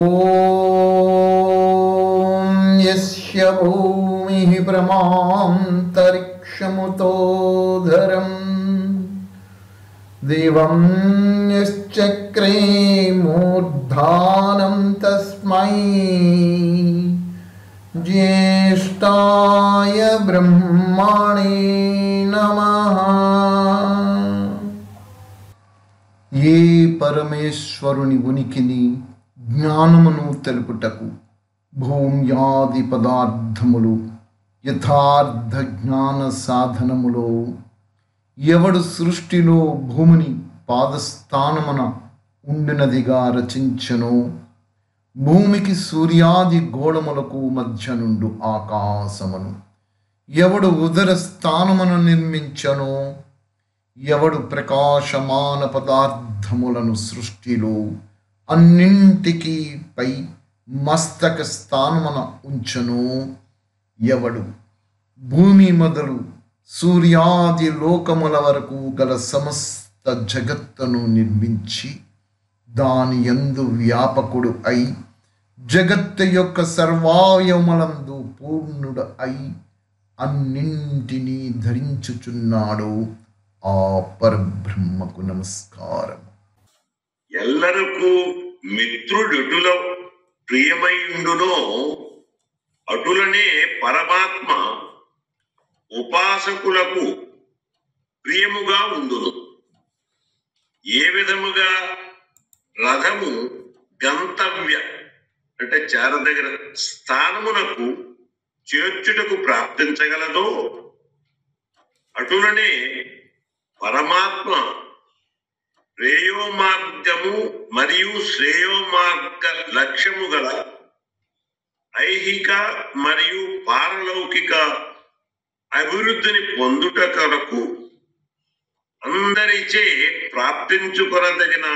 ఓం యస్య భూమిః ప్రమాంతరిక్షముతోధరం దివం యశ్చక్రే మూర్ధానం తస్మై జ్యేష్ఠాయ బ్రహ్మణే నమః. ఏ పరమేశ్వరుని ఉనికిని జ్ఞానమును తెలుపుటకు భూమ్యాది పదార్థములు యథార్థ జ్ఞాన సాధనములో ఎవడు సృష్టిలో భూమిని పాదస్థానమున ఉండినదిగా రచించెనో, భూమికి సూర్యాది గోళములకు మధ్య నుండు ఆకాశమును ఎవడు ఉదర స్థానమును నిర్మించెనో, ఎవడు ప్రకాశమాన పదార్థములను సృష్టిలో అన్నింటికీ పై మస్తక స్థానమున ఉంచెనో, ఎవడు భూమి మొదలు సూర్యాది లోకముల వరకు గల సమస్త జగత్తును నిర్మించి దాని యందు వ్యాపకుడు అయి జగత్తు యొక్క సర్వాయములందు పూర్ణుడు అయి అన్నింటినీ ధరించుచున్నాడు ఆ పరబ్రహ్మకు నమస్కారం. ఎల్లరకు మిత్రుడటుల ప్రియమైండునో అటులనే పరమాత్మ ఉపాసకులకు ప్రియముగా ఉండును. ఏ విధముగా రథము గంతవ్య అంటే చేరదగిన స్థానమునకు చేర్చుటకు ప్రాప్తించగలదో, అటులనే పరమాత్మ శ్రేయోమార్గము మరియు శ్రేయోమార్గ లక్ష్యము గల ఐహిక మరియు పారలౌకిక అభివృద్ధిని పొందుట కొరకు అందరిచే ప్రాప్తించుకొనదగిన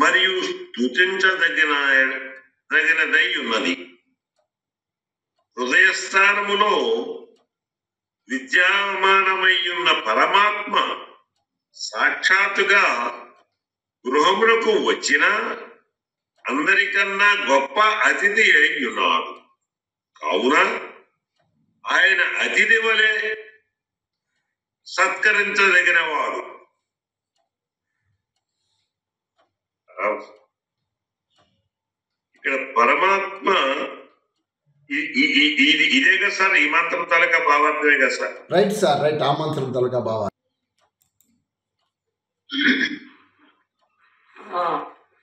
మరియు స్తుతించదగినదై ఉన్నది. హృదయస్థానములో విద్యమానమై ఉన్న పరమాత్మ సాక్షాత్తుగా గృహములకు వచ్చిన అందరికన్నా గొప్ప అతిథి అయి ఉన్నాడు. కావున ఆయన అతిథి వలె సత్కరించదగిన వాడు. ఇక్కడ పరమాత్మ ఇదే కదా సార్, ఈ మంత్రం తాలూకా భావార్థమే కదా సార్? Right sir, right. ఆ మంత్రం తాలూకా భావ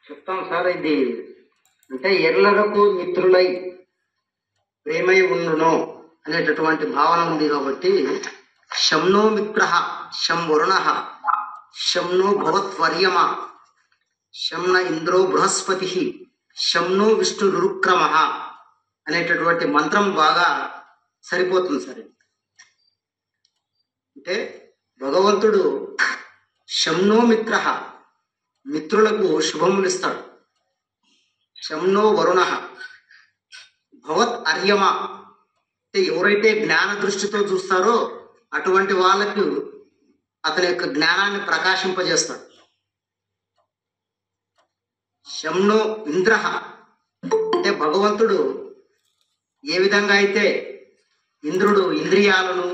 చెప్తాం సార్. ఇది అంటే ఎల్లరకు మిత్రులై ప్రేమై ఉండును అనేటటువంటి భావన ఉంది కాబట్టి శంనో మిత్ర శం వరుణ శంనో భవత్వర్యమ శంన ఇంద్రో బృహస్పతి శంనో విష్ణు రుక్రమ అనేటటువంటి మంత్రం బాగా సరిపోతుంది సార్. అంటే భగవంతుడు శంనో మిత్ర మిత్రులకు శుభములు ఇస్తాడు. శంనో వరుణ భవత్ అర్యమ అంటే ఎవరైతే జ్ఞాన దృష్టితో చూస్తారో అటువంటి వాళ్ళకు అతని యొక్క జ్ఞానాన్ని ప్రకాశింపజేస్తాడు. శంనో ఇంద్ర అంటే భగవంతుడు ఏ విధంగా అయితే ఇంద్రుడు ఇంద్రియాలను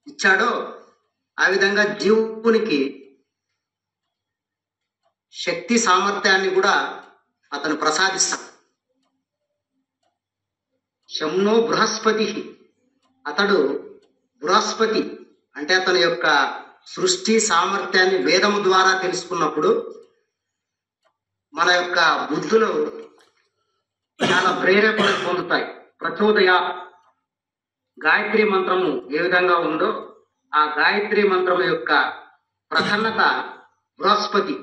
ఇచ్చాడో ఆ విధంగా జీవునికి శక్తి సామర్థ్యాన్ని కూడా అతను ప్రసాదిస్తాడు. శంనో బృహస్పతి అతడు బృహస్పతి అంటే అతని యొక్క సృష్టి సామర్థ్యాన్ని వేదము ద్వారా తెలుసుకున్నప్పుడు మన యొక్క బుద్ధులు చాలా ప్రేరేపణ పొందుతాయి. ప్రచోదయ గాయత్రి మంత్రము ఏ విధంగా ఉందో ఆ గాయత్రి మంత్రము యొక్క ప్రసన్నత బృహస్పతి.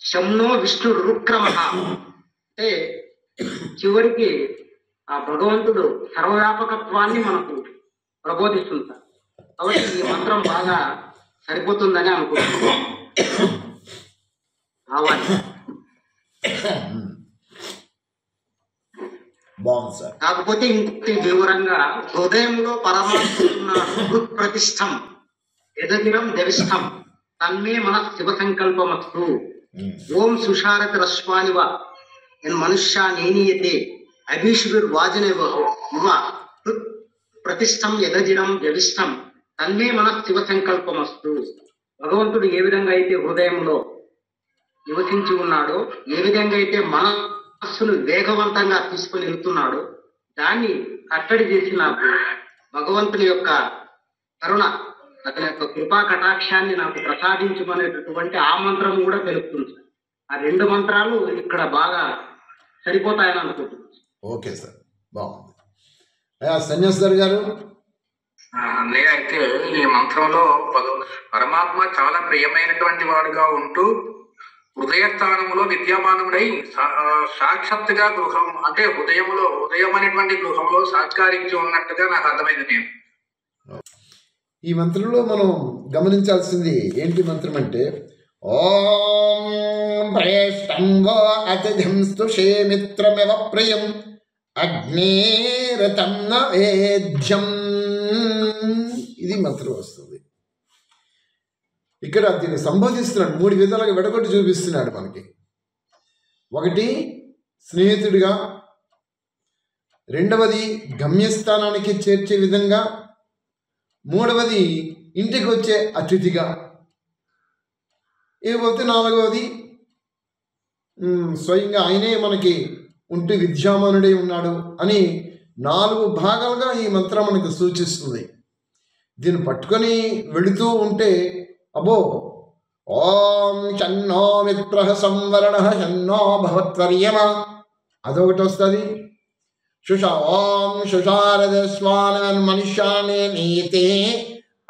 శంనో విష్ణు రుక్రమ అంటే చివరికి ఆ భగవంతుడు సర్వవ్యాపకత్వాన్ని మనకు ప్రబోధిస్తుంటారు. కాబట్టి ఈ మంత్రం బాగా సరిపోతుందని అనుకుంటున్నాను. బాగుంది సార్. కాకపోతే ఇంకొకటి వివరంగా హృదయంలో పరమాత్మ ప్రతిష్టం యదగిరం దవిష్టం తన్మే మన శివ సంకల్పమస్తు. ఓం సుషారతి రశ్వానివ మనుష్య నేనీయతే అభీషుభిర్వాజనేవ యువ ప్రతిష్టం యదజిరం జవిష్టం తన్మే మన శివ సంకల్పమస్తు. భగవంతుడు ఏ విధంగా అయితే హృదయంలో నివసించి ఉన్నాడో, ఏ విధంగా అయితే మనస్సును వేగవంతంగా తీసుకుని వెళ్తున్నాడో, దాన్ని కట్టడి చేసి నాకు భగవంతుని యొక్క కరుణ, అతని యొక్క కృపా కటాక్షాన్ని నాకు ప్రసాదించమనేటటువంటి ఆ మంత్రం కూడా తెలుపుతుంది. ఆ 2 మంత్రాలు ఇక్కడ బాగా సరిపోతాయని అనుకుంటున్నాను. ఓకే సార్, బాగుంది. సన్యాసి గారు, అన్నయ్య, అయితే ఈ మంత్రంలో పరమాత్మ చాలా ప్రియమైనటువంటి వాడుగా ఉంటూ హృదయ స్థానంలో విద్యమానముడై సాక్షాత్తుగా గృహం అంటే హృదయం అనేటువంటి గృహంలో సాక్షారించి ఉన్నట్టుగా నాకు అర్థమైంది. నేను ఈ మంత్రంలో మనం గమనించాల్సింది ఏంటి మంత్రం అంటే, ఓం ప్రేష్టంగో అతిథంస్తుషే మిత్రమివ ప్రియం అగ్నేరతం నవేద్యం. ఇది మంత్రం వస్తుంది. ఇక్కడ దీన్ని సంబోధిస్తున్నాడు, 3 విధాలుగా విడగొట్టి చూపిస్తున్నాడు మనకి. ఒకటి స్నేహితుడిగా, రెండవది గమ్యస్థానానికి చేర్చే విధంగా, మూడవది ఇంటికి వచ్చే అతిథిగా, ఇకపోతే నాలుగవది స్వయంగా ఆయనే మనకి ఉంటూ విద్యామానుడై ఉన్నాడు అని 4 భాగాలుగా ఈ మంత్రం మనకు సూచిస్తుంది. దీన్ని పట్టుకొని వెళుతూ ఉంటే అబో ఓం షన్నో మిత్ర సంవరణ షన్నో భవత్వర్యమ అదొకటి వస్తుంది. ఓం శుషారదస్వాన్ మనుష్యానే నీతే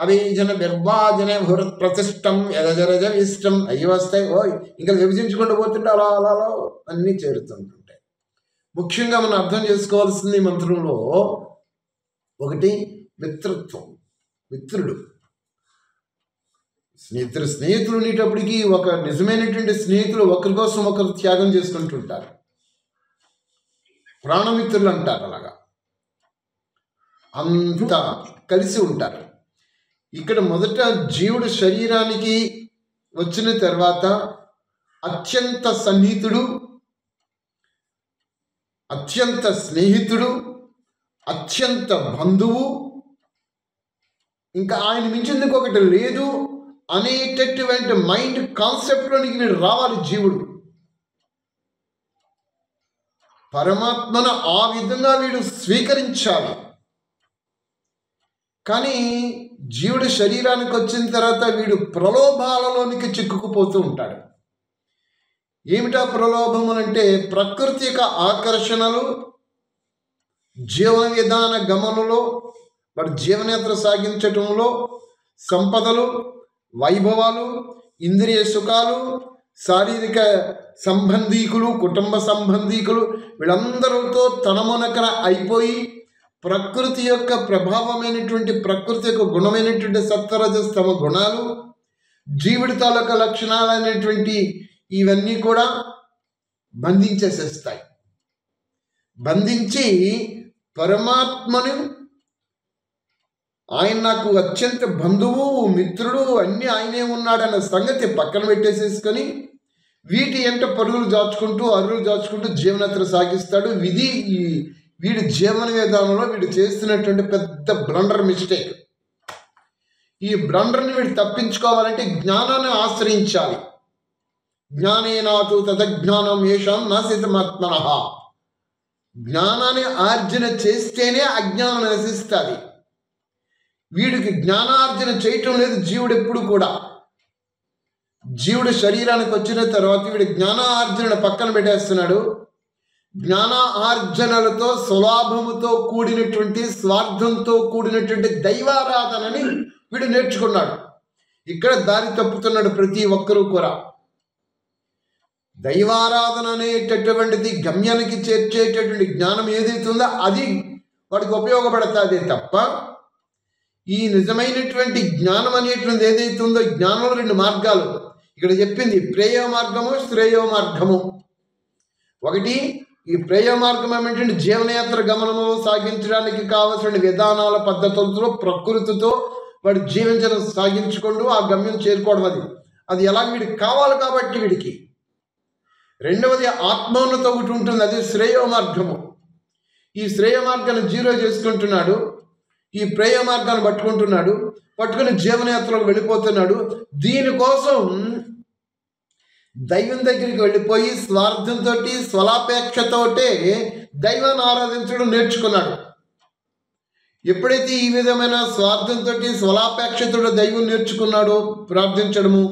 అభిజన బిర్వాజన భూరత్ ప్రతిష్టం యజరజవిష్టం అవి వస్తాయి. ఓ ఇంకా విభజించుకుంటూ పోతుంటే అలా అలా అలా అన్నీ చేరుతుంటుంటాయి. ముఖ్యంగా మనం అర్థం చేసుకోవాల్సింది ఈ మంత్రంలో ఒకటి మిత్రత్వం, మిత్రుడు, స్నేహితులు ఉండేటప్పటికీ ఒక నిజమైనటువంటి స్నేహితులు ఒకరి కోసం ఒకరు త్యాగం చేసుకుంటుంటారు. ప్రాణమిత్రులు అంటారు. అలాగా అంత కలిసి ఉంటారు. ఇక్కడ మొదట జీవుడు శరీరానికి వచ్చిన తర్వాత అత్యంత సన్నిహితుడు, అత్యంత స్నేహితుడు, అత్యంత బంధువు, ఇంకా ఆయన మించింది ఒకటి లేదు అనేటటువంటి మైండ్ కాన్సెప్ట్లోనికి వీడు రావాలి. జీవుడు పరమాత్మను ఆ విధంగా వీడు స్వీకరించాలి. కానీ జీవుడు శరీరానికి వచ్చిన తర్వాత వీడు ప్రలోభాలలోనికి చిక్కుకుపోతూ ఉంటాడు. ఏమిటా ప్రలోభములు అంటే ప్రకృతి యొక్క ఆకర్షణలు, జీవన విధాన గమనంలో వాడు జీవనయాత్ర సాగించటంలో సంపదలు, వైభవాలు, ఇంద్రియ సుఖాలు, శారీరక సంబంధీకులు, కుటుంబ సంబంధీకులు వీళ్ళందరితో తనమునకన అయిపోయి ప్రకృతి యొక్క ప్రభావమైనటువంటి ప్రకృతి యొక్క గుణమైనటువంటి సత్వరజస్తమ గుణాలు, జీవుడి తాలూకా లక్షణాలైనటువంటి ఇవన్నీ కూడా బంధించేసేస్తాయి. బంధించి పరమాత్మను, ఆయన నాకు అత్యంత బంధువు, మిత్రుడు, అన్నీ ఆయనే ఉన్నాడన్న సంగతి పక్కన పెట్టేసేసుకొని వీటి ఎంట పరుగులు దాచుకుంటూ జీవనయాత్ర సాగిస్తాడు. వీడి జీవన విధానంలో వీడు చేస్తున్నటువంటి పెద్ద బ్లండర్ మిస్టేక్. ఈ బ్లండర్ని వీడు తప్పించుకోవాలంటే జ్ఞానాన్ని ఆశ్రయించాలి. జ్ఞానేనాతు తదజ్ఞానం ఏషాం నాశితమాత్మనః. జ్ఞానాన్ని ఆర్జన చేస్తేనే అజ్ఞానం నశిస్తుంది. వీడికి జ్ఞానార్జన చేయటం లేదు జీవుడు ఎప్పుడు కూడా. జీవుడు శరీరానికి వచ్చిన తర్వాత వీడు జ్ఞానార్జనను పక్కన పెట్టేస్తున్నాడు. జ్ఞాన ఆర్జనలతో స్వలాభముతో కూడినటువంటి, స్వార్థంతో కూడినటువంటి దైవారాధనని వీడు నేర్చుకున్నాడు. ఇక్కడ దారి తప్పుతున్నాడు ప్రతి ఒక్కరూ కూడా. దైవారాధన అనేటటువంటిది గమ్యానికి చేర్చేటటువంటి జ్ఞానం ఏదైతుందో అది వాడికి ఉపయోగపడుతుంది తప్ప ఈ నిజమైనటువంటి జ్ఞానం అనేటువంటిది ఏదైతుందో, జ్ఞానంలో 2 మార్గాలు ఇక్కడ చెప్పింది, ప్రేయ మార్గము, శ్రేయో మార్గము. ఒకటి ఈ ప్రేయ మార్గం ఏమిటంటే జీవనయాత్ర గమనము సాగించడానికి కావలసిన విధానాల పద్ధతులతో ప్రకృతితో వాడు జీవించడం సాగించుకుంటూ ఆ గమ్యం చేరుకోవడం. అది ఎలా వీడికి కావాలి కాబట్టి వీడికి రెండవది ఆత్మోన్నత ఒకటి ఉంటుంది, అది శ్రేయో మార్గము. ఈ శ్రేయ మార్గాన్ని జీరో చేసుకుంటున్నాడు, ఈ ప్రేయ మార్గాన్ని పట్టుకుని జీవనయాత్రలోకి వెళ్ళిపోతున్నాడు. దీనికోసం దైవం దగ్గరికి వెళ్ళిపోయి స్వార్థంతో స్వలాపేక్షతోటే దైవాన్ని ఆరాధించడం నేర్చుకున్నాడు. ఎప్పుడైతే ఈ విధమైన స్వార్థంతో స్వలాపేక్షతో దైవం నేర్చుకున్నాడో ప్రార్థించడము,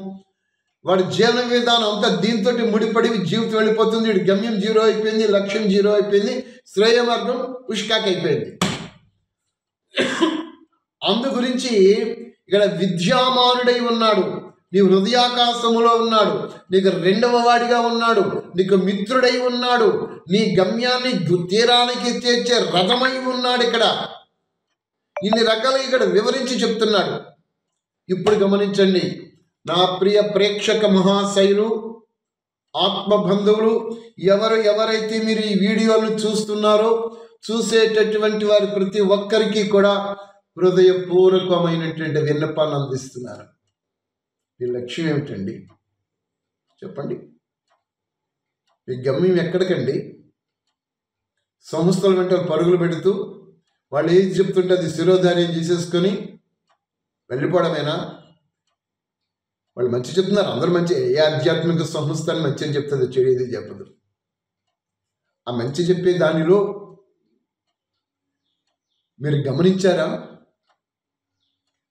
వాడి జీవన విధానం అంతా దీంతో ముడిపడి జీవితం వెళ్ళిపోతుంది. వీడి గమ్యం జీరో అయిపోయింది, లక్ష్యం జీరో అయిపోయింది, శ్రేయ మార్గం పుష్కాక్ అయిపోయింది. అందు గురించి ఇక్కడ విద్యామానుడై ఉన్నాడు, నీ హృదయాకాశములో ఉన్నాడు, నీకు రెండవ వాడిగా ఉన్నాడు, నీకు మిత్రుడై ఉన్నాడు, నీ గమ్యాన్ని తీరానికి చేర్చే రథమై ఉన్నాడు. ఇక్కడ ఇన్ని రకాలుగా ఇక్కడ వివరించి చెప్తున్నాడు. ఇప్పుడు గమనించండి నా ప్రియ ప్రేక్షక మహాశైలు, ఆత్మబంధువులు, ఎవరైతే మీరు ఈ వీడియోలు చూస్తున్నారో, చూసేటటువంటి వారి ప్రతి ఒక్కరికి కూడా హృదయపూర్వకమైనటువంటి విన్నపాన్ని అందిస్తున్నారు. మీ లక్ష్యం ఏమిటండి చెప్పండి? మీ గమ్యం ఎక్కడికండి? సంస్థల వెంట పరుగులు పెడుతూ వాళ్ళు ఏది చెప్తుంటే అది శిరోధార్యం చేసేసుకొని వెళ్ళిపోవడమేనా? వాళ్ళు మంచి చెప్తున్నారు, అందరూ మంచి, ఏ ఆధ్యాత్మిక సంస్థ అని మంచి అని చెప్తుంది, చెడేది చెప్పదు. ఆ మంచి చెప్పే దానిలో మీరు గమనించారా?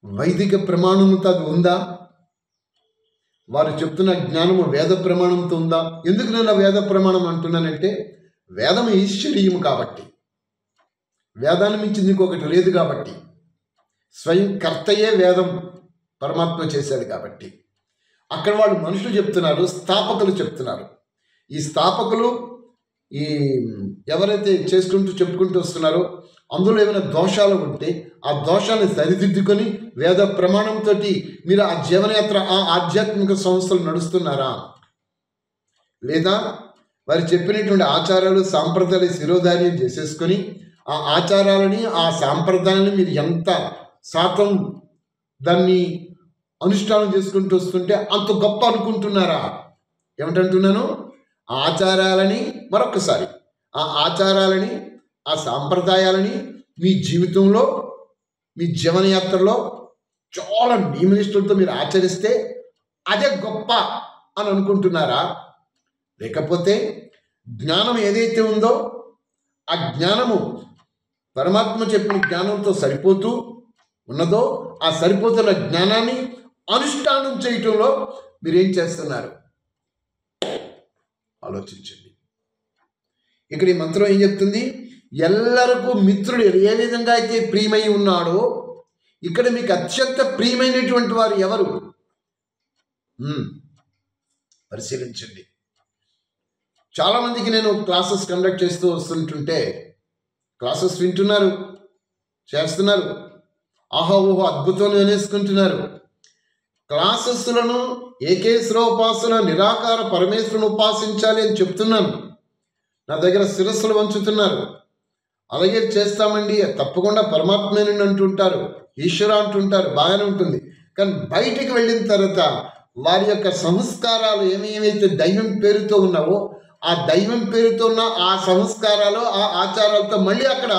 వైదిక ప్రమాణంతో అది ఉందా? వారు చెప్తున్న జ్ఞానము వేద ప్రమాణంతో ఉందా? ఎందుకు నేను వేద ప్రమాణం అంటున్నానంటే, వేదం ఈశ్వరీయం కాబట్టి, వేదాన్ని మించింది ఇంకొకటి లేదు కాబట్టి, స్వయం కర్తయే వేదం పరమాత్మ చేశాడు కాబట్టి. అక్కడ వాళ్ళు మనుషులు చెప్తున్నారు, స్థాపకులు చెప్తున్నారు. ఈ స్థాపకులు ఈ ఎవరైతే చెప్పుకుంటూ వస్తున్నారో అందులో ఏమైనా దోషాలు ఉంటే ఆ దోషాన్ని సరిదిద్దుకొని వేద ప్రమాణంతో మీరు ఆ జీవనయాత్ర, ఆ ఆధ్యాత్మిక సంస్థలు నడుస్తున్నారా? లేదా వారు చెప్పినటువంటి ఆచారాలు సాంప్రదాయాలు శిరోధార్యం చేసేసుకొని ఆ ఆచారాలని ఆ సాంప్రదాయాన్ని మీరు ఎంత శాతం దాన్ని అనుష్ఠానం చేసుకుంటూ వస్తుంటే అంత గొప్ప అనుకుంటున్నారా? ఏమిటంటున్నాను? ఆచారాలని మరొకసారి, ఆ ఆచారాలని ఆ సాంప్రదాయాలని మీ జీవితంలో, మీ జీవనయాత్రలో చాలా నియమనిష్టలతో మీరు ఆచరిస్తే అదే గొప్ప అని అనుకుంటున్నారా? లేకపోతే జ్ఞానం ఏదైతే ఉందో ఆ జ్ఞానము పరమాత్మ చెప్పిన జ్ఞానంతో సరిపోతూ ఉన్నదో ఆ సరిపోతున్న జ్ఞానాన్ని అనుష్ఠానం చేయటంలో మీరేం చేస్తున్నారు? ఆలోచించండి. ఇక్కడ ఈ మంత్రం ఏం చెప్తుంది? ఎల్లరికూ మిత్రుడు ఏ విధంగా అయితే ప్రియమై ఉన్నాడో, ఇక్కడ మీకు అత్యంత ప్రియమైనటువంటి వారు ఎవరు? పరిశీలించండి. చాలామందికి నేను క్లాసెస్ కండక్ట్ చేస్తూ వస్తుంటుంటే క్లాసెస్ వింటున్నారు, చేస్తున్నారు, ఆహా ఓహో అద్భుతం అనేసుకుంటున్నారు. క్లాసెస్లను ఏకేశ్వరోపాసన నిరాకార పరమేశ్వరుని ఉపాసించాలి అని చెప్తున్నాను. నా దగ్గర శిరస్సులు వంచుతున్నారు. అలాగే చేస్తామండి, తప్పకుండా పరమాత్మేనండి అంటుంటారు, ఈశ్వర అంటుంటారు, బాగానే ఉంటుంది. కానీ బయటికి వెళ్ళిన తర్వాత వారి యొక్క సంస్కారాలు ఏమేమైతే దైవం పేరుతో ఉన్నావో ఆ దైవం పేరుతో ఉన్న ఆ సంస్కారాలు, ఆ ఆచారాలతో మళ్ళీ అక్కడ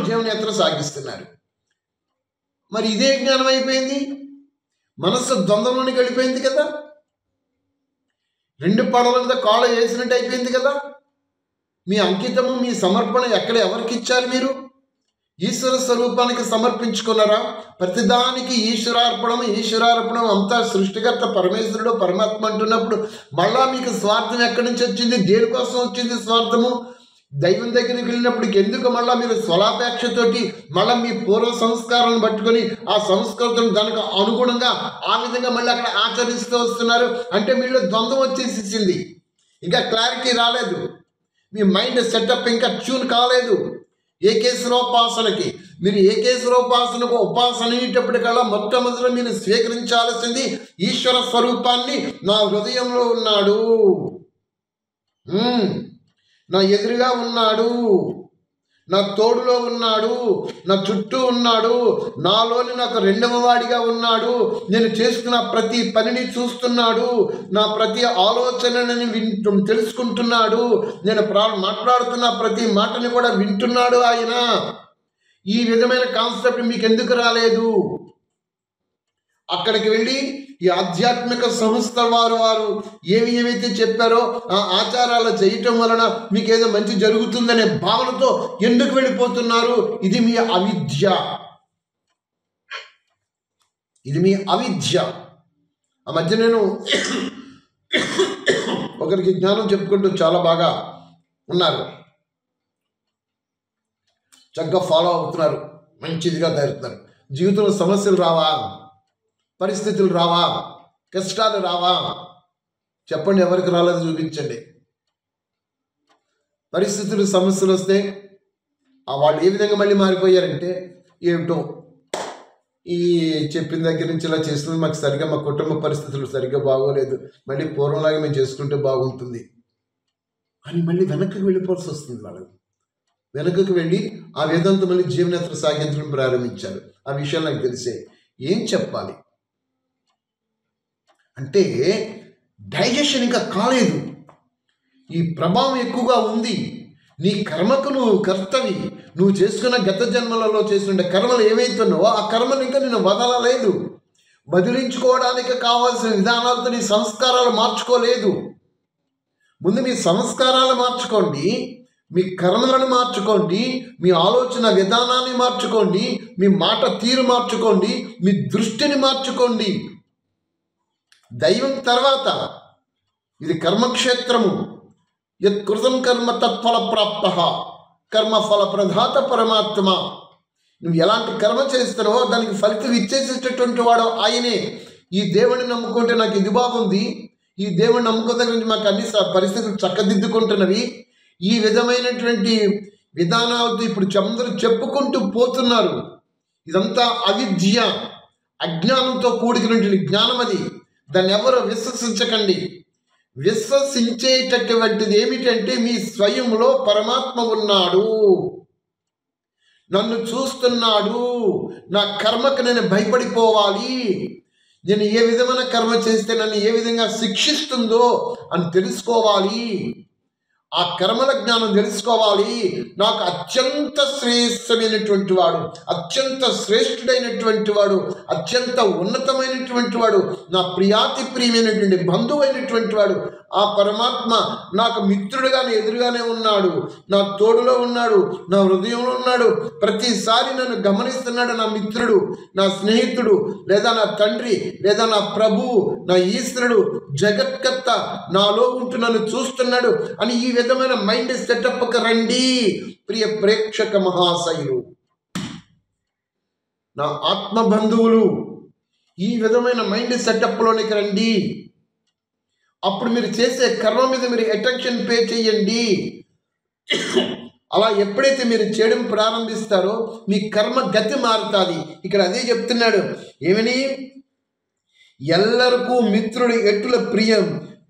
జీవనయాత్ర సాగిస్తున్నారు. మరి ఇదే జ్ఞానం అయిపోయింది, మనస్సు ద్వంద్వంలోనికి వెళ్ళిపోయింది కదా, రెండు పడవల మీద కాళ్ళు వేసినట్టు అయిపోయింది కదా. మీ అంకితము, మీ సమర్పణ ఎక్కడ ఎవరికి ఇచ్చారు? మీరు ఈశ్వర స్వరూపానికి సమర్పించుకున్నారా? ప్రతిదానికి ఈశ్వరార్పణం అంతా సృష్టికర్త పరమేశ్వరుడు పరమాత్మ అంటున్నప్పుడు మళ్ళా మీకు స్వార్థం ఎక్కడి నుంచి వచ్చింది? దేనికోసం వచ్చింది స్వార్థము? దైవం దగ్గరికి వెళ్ళినప్పటికి ఎందుకు మళ్ళీ మీరు స్వలాపేక్షతోటి మళ్ళీ మీ పూర్వ సంస్కారాలను పట్టుకొని ఆ సంస్కృతం దానికి అనుగుణంగా ఆ విధంగా మళ్ళీ అక్కడ ఆచరిస్తూ వస్తున్నారు? అంటే మీలో ద్వంద్వం వచ్చేసింది, ఇంకా క్లారిటీ రాలేదు, మీ మైండ్ సెటప్ ఇంకా ట్యూన్ కాలేదు. ఏకేశ్వరోపాసనకి మీరు ఏకేశ్వరోపాసనకు ఉపాసన అయ్యేటప్పటికల్లా మొట్టమొదటి మీరు స్వీకరించాల్సింది ఈశ్వర స్వరూపాన్ని. నా హృదయంలో ఉన్నాడు, నా ఎదురుగా ఉన్నాడు, నా తోడులో ఉన్నాడు, నా చుట్టూ ఉన్నాడు, నాలోని నాకు రెండవ వాడిగా ఉన్నాడు, నేను చేస్తున్న ప్రతి పనిని చూస్తున్నాడు, నా ప్రతి ఆలోచనని తెలుసుకుంటున్నాడు, నేను మాట్లాడుతున్న ప్రతి మాటని కూడా వింటున్నాడు ఆయన. ఈ విధమైన కాన్సెప్ట్ మీకు ఎందుకు రాలేదు? అక్కడికి వెళ్ళి ఈ ఆధ్యాత్మిక సంస్థ వారు ఏమైతే చెప్పారో ఆ ఆచారాలు చేయటం వలన మీకు ఏదో మంచి జరుగుతుందనే భావనతో ఎందుకు వెళ్ళిపోతున్నారు? ఇది మీ అవిద్య, ఇది మీ అవిద్య. ఆ మధ్య నేను ఒకరికి జ్ఞానం చెప్పుకుంటూ చాలా బాగా ఉన్నారు, చక్కగా ఫాలో అవుతున్నారు, మంచిదిగా తయారుతున్నారు. జీవితంలో సమస్యలు రావా, పరిస్థితులు రావా, కష్టాలు రావా? చెప్పండి, ఎవరికి రాలేదు చూపించండి. పరిస్థితులు సమస్యలు వస్తే వాళ్ళు ఏ విధంగా మళ్ళీ మారిపోయారంటే, ఏమిటో ఈ చెప్పిన దగ్గర నుంచి ఇలా చేస్తుంది, మాకు సరిగ్గా మా కుటుంబ పరిస్థితులు సరిగ్గా బాగోలేదు, మళ్ళీ పూర్వంలాగా మేము చేసుకుంటే బాగుంటుంది అని మళ్ళీ వెనక్కి వెళ్ళిపోవాల్సి వస్తుంది. వాళ్ళకి వెనకకు వెళ్ళి ఆ వేదాంతం మళ్ళీ జీవనయాత్ర సాగించడం ప్రారంభించారు. ఆ విషయాలు నాకు తెలిసే. ఏం చెప్పాలి అంటే, డైజెషన్ ఇంకా కాలేదు, ఈ ప్రభావం ఎక్కువగా ఉంది. నీ కర్మకు నువ్వు కర్తవి, నువ్వు చేసుకున్న గత జన్మలలో చేసిన కర్మలు ఏవైతున్నావో ఆ కర్మలు ఇంకా నేను వదలలేదు. వదిలించుకోవడానికి కావాల్సిన విధానాలతో నీ సంస్కారాలు మార్చుకోలేదు. ముందు మీ సంస్కారాలు మార్చుకోండి, మీ కర్మలను మార్చుకోండి, మీ ఆలోచన విధానాన్ని మార్చుకోండి, మీ మాట తీరు మార్చుకోండి, మీ దృష్టిని మార్చుకోండి. దైవం తర్వాత ఇది కర్మక్షేత్రము. యత్కృతం కర్మ తత్ఫల ప్రాప్త, కర్మఫల ప్రదాత పరమాత్మ. నువ్వు ఎలాంటి కర్మ చేస్తున్నావో దానికి ఫలితం ఇచ్చేసేటటువంటి వాడు ఆయనే. ఈ దేవుడిని నమ్ముకుంటే నాకు ఇది బాగుంది, ఈ దేవుడిని నమ్ముకున్న గురించి మాకు అన్ని పరిస్థితులు చక్కదిద్దుకుంటున్నవి, ఈ విధమైనటువంటి విధానాలతో ఇప్పుడు అందరూ చెప్పుకుంటూ పోతున్నారు. ఇదంతా అవిద్య, అజ్ఞానంతో కూడినటువంటి జ్ఞానం. అది దాన్ని ఎవరు విశ్వసించకండి. విశ్వసించేటటువంటిది ఏమిటంటే, మీ స్వయంలో పరమాత్మ ఉన్నాడు, నన్ను చూస్తున్నాడు, నా కర్మకు నేను భయపడిపోవాలి, నేను ఏ విధమైన కర్మ చేస్తే నన్ను ఏ విధంగా శిక్షిస్తుందో అని తెలుసుకోవాలి. ఆ కర్మల జ్ఞానం తెలుసుకోవాలి. నాకు అత్యంత శ్రేష్టమైనటువంటి వాడు, అత్యంత శ్రేష్ఠుడైనటువంటి వాడు, అత్యంత ఉన్నతమైనటువంటి వాడు, నా ప్రియాతి ప్రియమైనటువంటి బంధువు అయినటువంటి వాడు ఆ పరమాత్మ నాకు మిత్రుడుగానే ఎదురుగానే ఉన్నాడు, నా తోడులో ఉన్నాడు, నా హృదయంలో ఉన్నాడు. ప్రతిసారి నన్ను గమనిస్తున్నాడు నా మిత్రుడు, నా స్నేహితుడు, లేదా నా తండ్రి, లేదా నా ప్రభువు, నా ఈశ్వరుడు, జగత్కర్త నాలో ఉంటూ నన్ను చూస్తున్నాడు అని ఈ విధమైన మైండ్ సెటప్కి రండి ప్రియ ప్రేక్షక మహాశయులు, నా ఆత్మ బంధువులు. ఈ విధమైన మైండ్ సెటప్లోనికి రండి. అప్పుడు మీరు చేసే కర్మ మీద మీరు అటెన్షన్ పే చేయండి. అలా ఎప్పుడైతే మీరు చేయడం ప్రారంభిస్తారో మీ కర్మ గతి మారుతుంది. ఇక్కడ అదే చెప్తున్నాడు, ఏమని? ఎల్లరికూ మిత్రుడు ఎటుల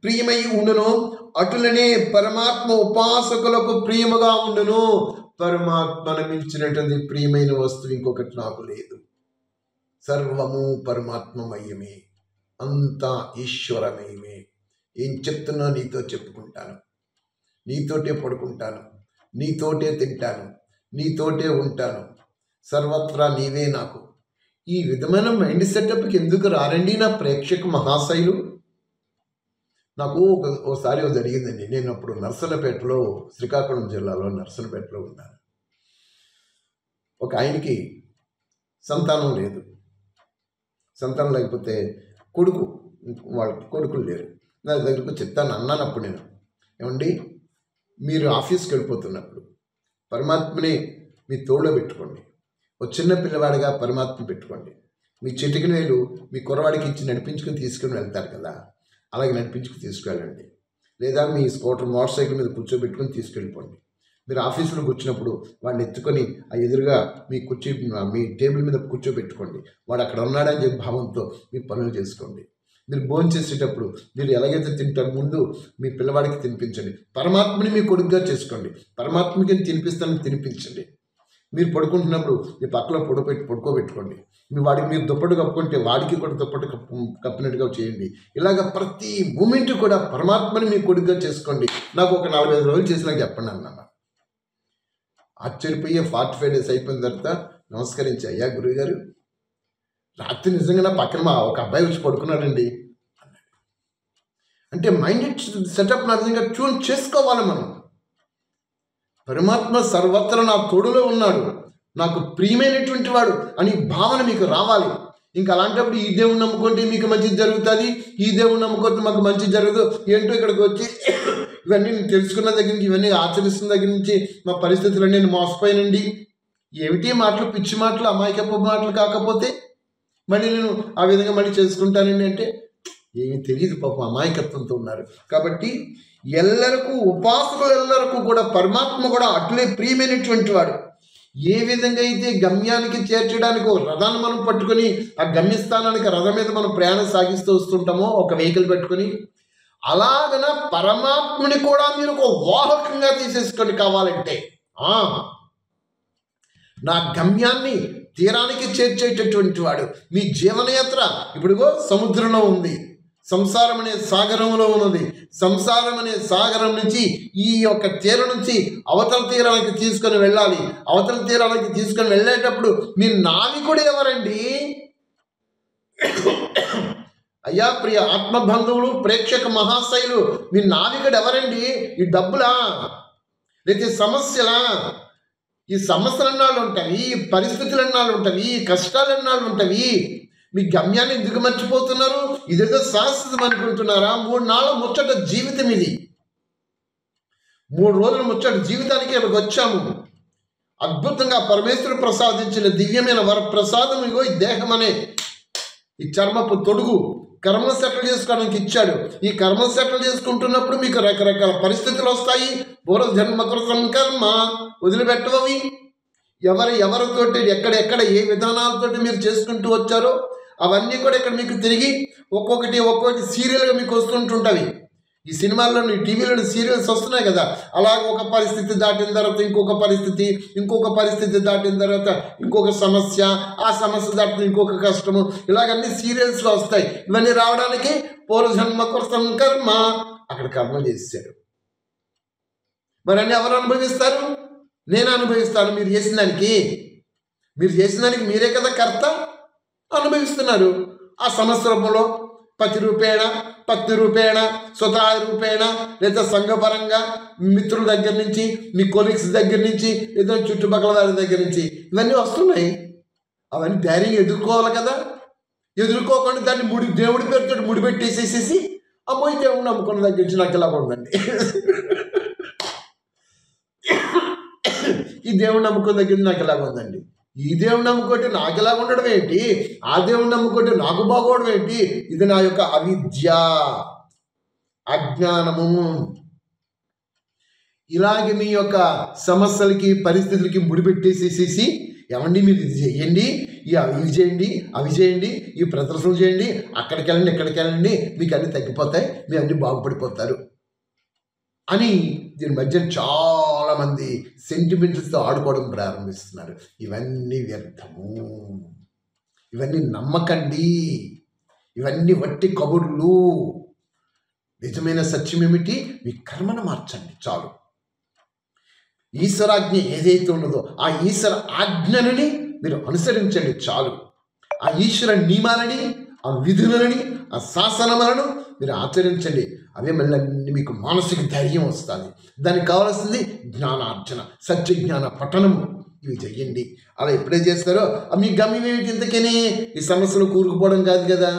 ప్రియమై ఉండును, అటులనే పరమాత్మ ఉపాసకులకు ప్రియముగా ఉండును. పరమాత్మను మించినటువంటి ప్రియమైన వస్తువు ఇంకొకటి నాకు లేదు. సర్వము పరమాత్మమయమే, అంతా ఈశ్వరమయమే. ఏం చెప్తున్నా నీతో చెప్పుకుంటాను, నీతోటే పడుకుంటాను, నీతోటే తింటాను, నీతోటే ఉంటాను, సర్వత్రా నీవే నాకు. ఈ విధమైన మైండ్ సెటప్కి ఎందుకు రారండి నా ప్రేక్షక మహాశైలు? నాకు ఓసారి జరిగిందండి. నేను అప్పుడు నర్సన్నపేటలో, శ్రీకాకుళం జిల్లాలో నర్సన్నపేటలో ఉన్నాను. ఒక ఆయనకి సంతానం లేదు. సంతానం లేకపోతే వాళ్ళకి కొడుకులు లేరు. నా దగ్గరకు చెప్తాను అన్నానప్పుడు నేను, ఏమండి మీరు ఆఫీస్కి వెళ్ళిపోతున్నప్పుడు పరమాత్మని మీ తోడులో పెట్టుకోండి. ఒక చిన్న పిల్లవాడిగా పరమాత్మ పెట్టుకోండి. మీ చిటికిన వేలు మీ కుర్రవాడికి ఇచ్చి నడిపించుకుని తీసుకుని వెళ్తారు కదా, అలాగే నడిపించుకుని తీసుకువెళ్ళండి. లేదా మీ స్కూటర్ మోటార్ సైకిల్ మీద కూర్చోబెట్టుకుని తీసుకెళ్ళిపోండి. మీరు ఆఫీసులో కూర్చున్నప్పుడు వాడిని ఎత్తుకొని ఆ ఎదురుగా మీ టేబుల్ మీద కూర్చోబెట్టుకోండి. వాడు అక్కడ ఉన్నాడని చెప్పి భావంతో మీ పనులు చేసుకోండి. మీరు భోజనం చేసేటప్పుడు మీరు ఎలాగైతే తింటారు ముందు మీ పిల్లవాడికి తినిపించండి. పరమాత్మని మీ కొడుకుగా చేసుకోండి. పరమాత్మకి తినిపిస్తానని తినిపించండి. మీరు పడుకుంటున్నప్పుడు మీ పక్కలో పడుకోబెట్టుకోండి. మీ వాడికి మీరు దుప్పటి కప్పుకుంటే వాడికి కూడా దుప్పటి కప్పినట్టుగా చేయండి. ఇలాగ ప్రతి మూమెంట్ కూడా పరమాత్మని మీ కొడుకుగా చేసుకోండి. నాకు ఒక 45 రోజులు చేసినాక చెప్పండి అన్నాను. ఆశ్చర్యపోయే 45 days అయిపోయిన తర్వాత నమస్కరించి, అయ్యా గురువుగారు రాత్రి నిజంగా నా పక్కన ఒక అబ్బాయి వచ్చి పడుకున్నాడండి అన్నాడు. అంటే మైండ్ సెటప్ నా విధంగా ట్యూన్ చేసుకోవాలి మనం. పరమాత్మ సర్వత్ర నా తోడులో ఉన్నాడు, నాకు ప్రియమైనటువంటి వాడు అని భావన మీకు రావాలి. ఇంకా అలాంటప్పుడు ఈ దేవుని నమ్ముకుంటే మీకు మంచి జరుగుతుంది, ఈ దేవుని నమ్ముకుంటే మాకు మంచి జరగదు. ఏంటో ఇక్కడికి వచ్చి ఇవన్నీ నేను తెలుసుకున్న దగ్గర నుంచి ఇవన్నీ ఆచరిస్తున్న దగ్గర నుంచి మా పరిస్థితులు నేను మోసపోయానండి. ఏమిటి మాటలు, పిచ్చి మాటలు, అమాయకపు మాటలు కాకపోతే మళ్ళీ నేను ఆ విధంగా మళ్ళీ చేసుకుంటానండి అంటే ఏమీ తెలియదు. పాపం అమాయకత్వంతో ఉన్నారు. కాబట్టి ఎల్లరకు ఉపాసకులు ఎల్లరకు కూడా పరమాత్మ కూడా అట్లే ప్రియమైనటువంటి వాడు. ఏ విధంగా అయితే గమ్యానికి చేర్చడానికి ఒక రథాన్ని మనం పట్టుకొని ఆ గమ్యస్థానానికి రథం మీద మనం ప్రయాణం సాగిస్తూ వస్తుంటామో ఒక వెహికల్ పెట్టుకొని, అలాగన పరమాత్మని కూడా మీరు ఒక వాహకంగా తీసేసుకొని కావాలంటే నా గమ్యాన్ని తీరానికి చేర్చేటటువంటి వాడు. మీ జీవనయాత్ర ఇప్పుడుగో సముద్రంలో ఉంది, సంసారం అనే సాగరంలో ఉన్నది. సంసారం అనే సాగరం నుంచి ఈ యొక్క తీరం నుంచి అవతల తీరానికి తీసుకొని వెళ్ళాలి. అవతల తీరానికి తీసుకొని వెళ్ళేటప్పుడు మీ నావికుడు ఎవరండి? అయ్యా ప్రియ ఆత్మబంధువులు, ప్రేక్షక మహాశైలు, మీ నావికుడు ఎవరండి? ఈ డబ్బులా, లేకపోతే సమస్యలా? ఈ సమస్యలు అన్నాళ్ళు ఉంటాయి, ఈ పరిస్థితులు అన్నాళ్ళు ఉంటాయి, ఈ కష్టాలు అన్నాళ్ళు ఉంటాయి. మీ గమ్యాన్ని ఎందుకు మర్చిపోతున్నారు? ఇదేదో శాశ్వతం అనుకుంటున్నారా? 3 నాళ్ళ ముచ్చట జీవితం ఇది. 3 రోజుల ముచ్చట జీవితానికి ఇక్కడికి వచ్చాము. అద్భుతంగా పరమేశ్వరుడు ప్రసాదించిన దివ్యమైన వరప్రసాదం ఇగో ఈ దేహం అనే ఈ చర్మపు తొడుగు కర్మలు సెటిల్ చేసుకోవడానికి ఇచ్చాడు. ఈ కర్మలు సెటిల్ చేసుకుంటున్నప్పుడు మీకు రకరకాల పరిస్థితులు వస్తాయి. పూర్వజన్మకృ సంకర్మ వదిలిపెట్టవవి. ఎవరితోటి ఎక్కడెక్కడ ఏ విధానాలతోటి మీరు చేసుకుంటూ వచ్చారో అవన్నీ కూడా ఇక్కడ మీకు తిరిగి ఒక్కొక్కటి సీరియల్గా మీకు వస్తుంటుంటవి. ఈ సినిమాల్లోని టీవీలోని సీరియల్స్ వస్తున్నాయి కదా, అలాగ ఒక పరిస్థితి దాటిన తర్వాత ఇంకొక పరిస్థితి దాటిన తర్వాత ఇంకొక సమస్య, ఆ సమస్య దాటిన ఇంకొక కష్టము, ఇలాగన్నీ సీరియల్స్లో వస్తాయి. ఇవన్నీ రావడానికి పూర్వజన్మ కర్మ అక్కడ కర్మ చేశాడు. మరి అన్నీ ఎవరు అనుభవిస్తారు? నేను అనుభవిస్తాను. మీరు చేసిన దానికి మీరే కదా కర్త. అనుభవిస్తున్నారు. ఆ సమస్య రూపంలో పతి రూపేణ స్వతహా రూపేణ, లేదా సంఘపరంగా మిత్రుల దగ్గర నుంచి, మీ కొలీగ్స్ దగ్గర నుంచి, లేదా చుట్టుపక్కల వారి దగ్గర నుంచి ఇవన్నీ వస్తున్నాయి. అవన్నీ ధైర్యంగా ఎదుర్కోవాలి కదా. ఎదుర్కోకుండా దాన్ని దేవుడి పేరుతో ముడిపెట్టేసేసేసి అమ్మో ఈ దేవుడిని నమ్ముకున్న దగ్గర నుంచి నాకు ఇలా ఉందండి, ఈ దేవుడిని నమ్ముకున్న దగ్గర నాకు ఇలాగ ఉందండి, ఈ దేవుడిని నమ్ముకుంటే నాకు ఇలాగ ఉండడం ఏంటి, ఆ దేవుడిని నమ్ముకుంటే నాకు బాగోవడం ఏంటి? ఇది నా యొక్క అవిద్య, అజ్ఞానము. ఇలాగే మీ యొక్క సమస్యలకి పరిస్థితులకి ముడిపెట్టేసేసేసి ఏమండి మీరు ఇది చేయండి, ఇవి చేయండి, అవి చేయండి, ఈ ప్రదర్శనలు చేయండి, అక్కడికి వెళ్ళండి, ఇక్కడికి వెళ్ళండి, మీకు అన్నీ తగ్గిపోతాయి, మీరు అన్నీ బాగుపడిపోతారు అని దీని మధ్య చాలామంది సెంటిమెంట్స్తో ఆడుకోవడం ప్రారంభిస్తున్నారు. ఇవన్నీ వ్యర్థము, ఇవన్నీ నమ్మకండి, ఇవన్నీ వట్టి కబుర్లు. నిజమైన సత్యం ఏమిటి? మీ కర్మను మార్చండి చాలు. ఈశ్వరాజ్ఞ ఏదైతే ఉన్నదో ఆ ఈశ్వర ఆజ్ఞలని మీరు అనుసరించండి చాలు. ఆ ఈశ్వర నియమాలని, ఆ విధులని, ఆ శాసనములను మీరు ఆచరించండి. అవే మళ్ళీ మీకు మానసిక ధైర్యం వస్తుంది. దానికి కావాల్సింది జ్ఞానార్జన, సత్యజ్ఞాన పఠనము. ఇవి చెయ్యండి. అలా ఎప్పుడే చేస్తారో మీ గమ్యం ఏమిటి? ఇంతకనే ఈ సమస్యలు కూరుకుపోవడం కాదు కదా,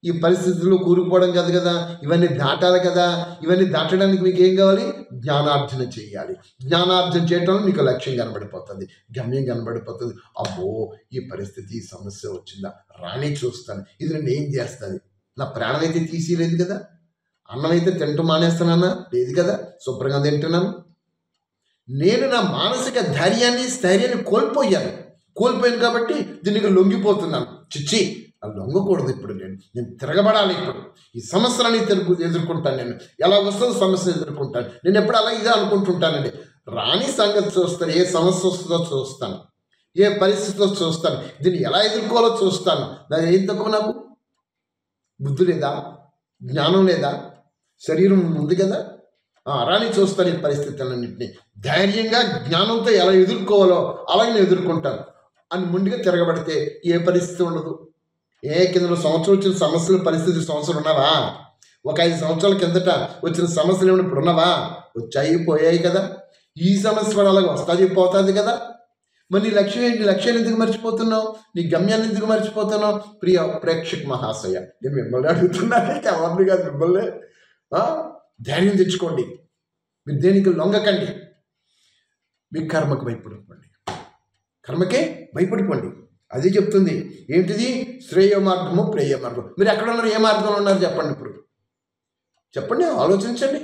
ఈ పరిస్థితుల్లో కూరుకుపోవడం కాదు కదా, ఇవన్నీ దాటాలి కదా. ఇవన్నీ దాటడానికి మీకు ఏం కావాలి? జ్ఞానార్జన చేయాలి. జ్ఞానార్జన చేయటంలో మీకు లక్ష్యం కనబడిపోతుంది, గమ్యం కనబడిపోతుంది. అబ్బో ఈ పరిస్థితి, ఈ సమస్య వచ్చిందా, రాని చూస్తాను, ఇది నన్ను ఏం చేస్తుంది? నా ప్రాణం అయితే తీసేయలేదు కదా, అన్నం అయితే తింటూ మానేస్తున్నానా? లేదు కదా, శుభ్రంగా తింటున్నాను. నేను నా మానసిక ధైర్యాన్ని స్థైర్యాన్ని కోల్పోయాను కాబట్టి దీనికి లొంగిపోతున్నాను. చిచ్చి అది లొంగకూడదు. ఇప్పుడు నేను తిరగబడాలి. ఇప్పుడు ఈ సమస్యలని ఎదుర్కొంటాను. నేను ఎలా వస్తుందో సమస్యను ఎదుర్కొంటాను. నేను ఎప్పుడు అలా ఇదే అనుకుంటుంటానండి. రాని సంగతి చూస్తాను. ఏ సమస్య వస్తుందో చూస్తాను, ఏ పరిస్థితిలో చూస్తాను, దీన్ని ఎలా ఎదుర్కోవాలో చూస్తాను. దాని ఏం తక్కువ నాకు? బుద్ధి లేదా? జ్ఞానం లేదా? శరీరం ఉంది కదా. రాని చూస్తాను ఈ పరిస్థితులన్నింటినీ. ధైర్యంగా జ్ఞానంతో ఎలా ఎదుర్కోవాలో అలాగే నేను ఎదుర్కొంటాను అని ముందుగా తిరగబడితే ఏ పరిస్థితి ఉండదు. కింద సంవత్సరం వచ్చిన సమస్యల పరిస్థితి సంవత్సరం ఉన్నావా? ఒక 5 సంవత్సరాల కిందట వచ్చిన సమస్యలు ఏమైనా ఇప్పుడు ఉన్నావా? వచ్చాయి, పోయాయి కదా. ఈ సమస్య కూడా అలాగే వస్తుంది, పోతుంది కదా. మరి నీ లక్ష్యం ఏంటి? లక్ష్యాన్ని ఎందుకు మర్చిపోతున్నావు? నీ గమ్యాన్ని ఎందుకు మర్చిపోతున్నావు? ప్రియ ప్రేక్షక మహాశయ, నేను మిమ్మల్ని అడుగుతున్నాను, ఎవరిని కాదు, మిమ్మల్ని. ధైర్యం తెచ్చుకోండి. మీరు దేనికి లొంగకండి. మీ కర్మకు భయపడిపోండి. కర్మకే భయపడిపోండి. అదే చెప్తుంది. ఏంటిది? శ్రేయ మార్గము, ప్రేయ మార్గం. మీరు ఎక్కడ ఉన్నారు? ఏ మార్గంలో ఉన్నారు చెప్పండి. ఇప్పుడు చెప్పండి, ఆలోచించండి.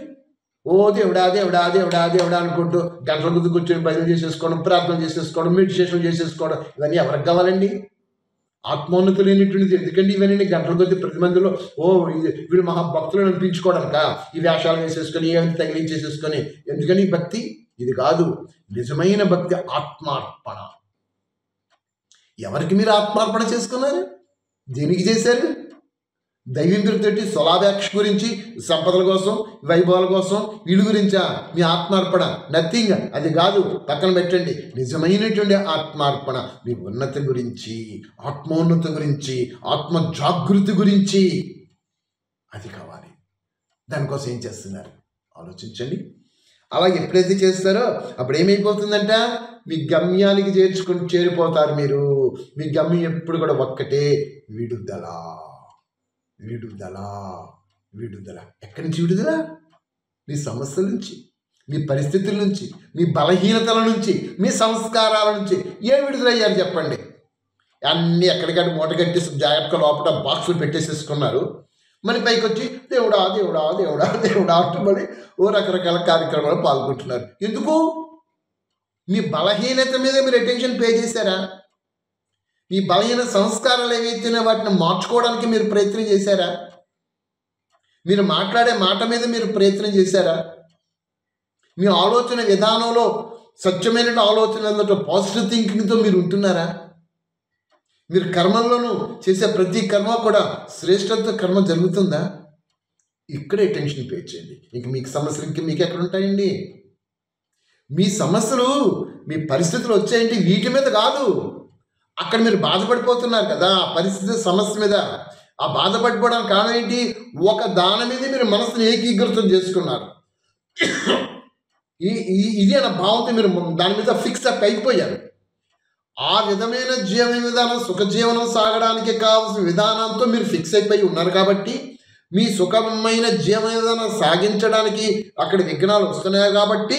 ఓ దేవుడా దేవుడా దేవుడా దేవుడా అనుకుంటూ గంటల ముందు కూర్చొని భజన చేసేసుకోవడం, ప్రార్థన చేసేసుకోవడం, మెడిటేషన్ చేసేసుకోవడం, ఇవన్నీ ఎవరికి కావాలండి? ఆత్మోన్నతి లేనిటువంటిది. ఎందుకండి ఇవన్నీ గంటల కొద్ది ప్రతి మందిలో వీళ్ళు మహాభక్తులను అనిపించుకోవడానిక ఈ వేషాలు వేసేసుకొని ఏమైనా తగిలించేసేసుకొని? ఎందుకని ఈ భక్తి? ఇది కాదు. నిజమైన భక్తి ఆత్మార్పణ. ఎవరికి మీరు ఆత్మార్పణ చేసుకున్నారు? దేనికి చేశారు? దైవం పేరుతోటి స్వలాభాక్ష గురించి, సంపదల కోసం, వైభవాల కోసం, వీళ్ళ గురించా మీ ఆత్మార్పణ? నథింగ్. అది కాదు, పక్కన పెట్టండి. నిజమైనటువంటి ఆత్మార్పణ మీ ఉన్నతి గురించి, ఆత్మోన్నతి గురించి, ఆత్మ జాగృతి గురించి. అది కావాలి. దానికోసం ఏం చేస్తున్నారు ఆలోచించండి. అలా ఎప్పుడైతే చేస్తారో అప్పుడు ఏమైపోతుందంట? మీ గమ్యానికి చేరిపోతారు మీరు. మీ గమ్యం ఎప్పుడు కూడా ఒక్కటే, విడుదల. విడుదల, విడుదల. ఎక్కడి నుంచి విడుదల? మీ సమస్యల నుంచి, మీ పరిస్థితుల నుంచి, మీ బలహీనతల నుంచి, మీ సంస్కారాల నుంచి. ఏం విడుదలయ్యారు చెప్పండి? అన్నీ ఎక్కడికక్కడ మూట కట్టేసి జాగ్రత్తగా లోపల బాక్సులు పెట్టేసేసుకున్నారు. మరి పైకి వచ్చి దేవుడా దేవుడా దేవుడా దేవుడా అంటూ మరి రకరకాల కార్యక్రమాలు పాల్గొంటున్నారు. ఎందుకు? మీ బలహీనత మీద మీరు అటెన్షన్ పే చేశారా? మీ బలహీన సంస్కారాలు ఏవైతేనే వాటిని మార్చుకోవడానికి మీరు ప్రయత్నం చేశారా? మీరు మాట్లాడే మాట మీద మీరు ప్రయత్నం చేశారా? మీ ఆలోచన విధానంలో స్వచ్ఛమైన ఆలోచనలతో, పాజిటివ్ థింకింగ్తో మీరు ఉంటున్నారా? మీరు కర్మల్లోనూ చేసే ప్రతి కర్మ కూడా శ్రేష్టత కర్మ జరుగుతుందా? ఇక్కడే అటెన్షన్ పే చేయండి. ఇంక మీకు సమస్యలు ఇంక మీకు ఎక్కడ ఉంటాయండి? మీ సమస్యలు, మీ పరిస్థితులు వచ్చాయంటే వీటి మీద కాదు. అక్కడ మీరు బాధపడిపోతున్నారు కదా ఆ పరిస్థితి, సమస్య మీద. ఆ బాధపడిపోవడానికి కారణం ఏంటి? ఒక దాని మీద మీరు మనసును ఏకీకృతం చేసుకున్నారు. ఇది అన్న భావంతో మీరు దాని మీద ఫిక్స్ అప్ అయిపోయారు. ఆ విధమైన జీవన విధానం, సుఖజీవనం సాగడానికి కావాల్సిన విధానంతో మీరు ఫిక్స్ అయిపోయి ఉన్నారు. కాబట్టి మీ సుఖమైన జీవన విధానం సాగించడానికి అక్కడ విఘ్నాలు వస్తున్నాయి. కాబట్టి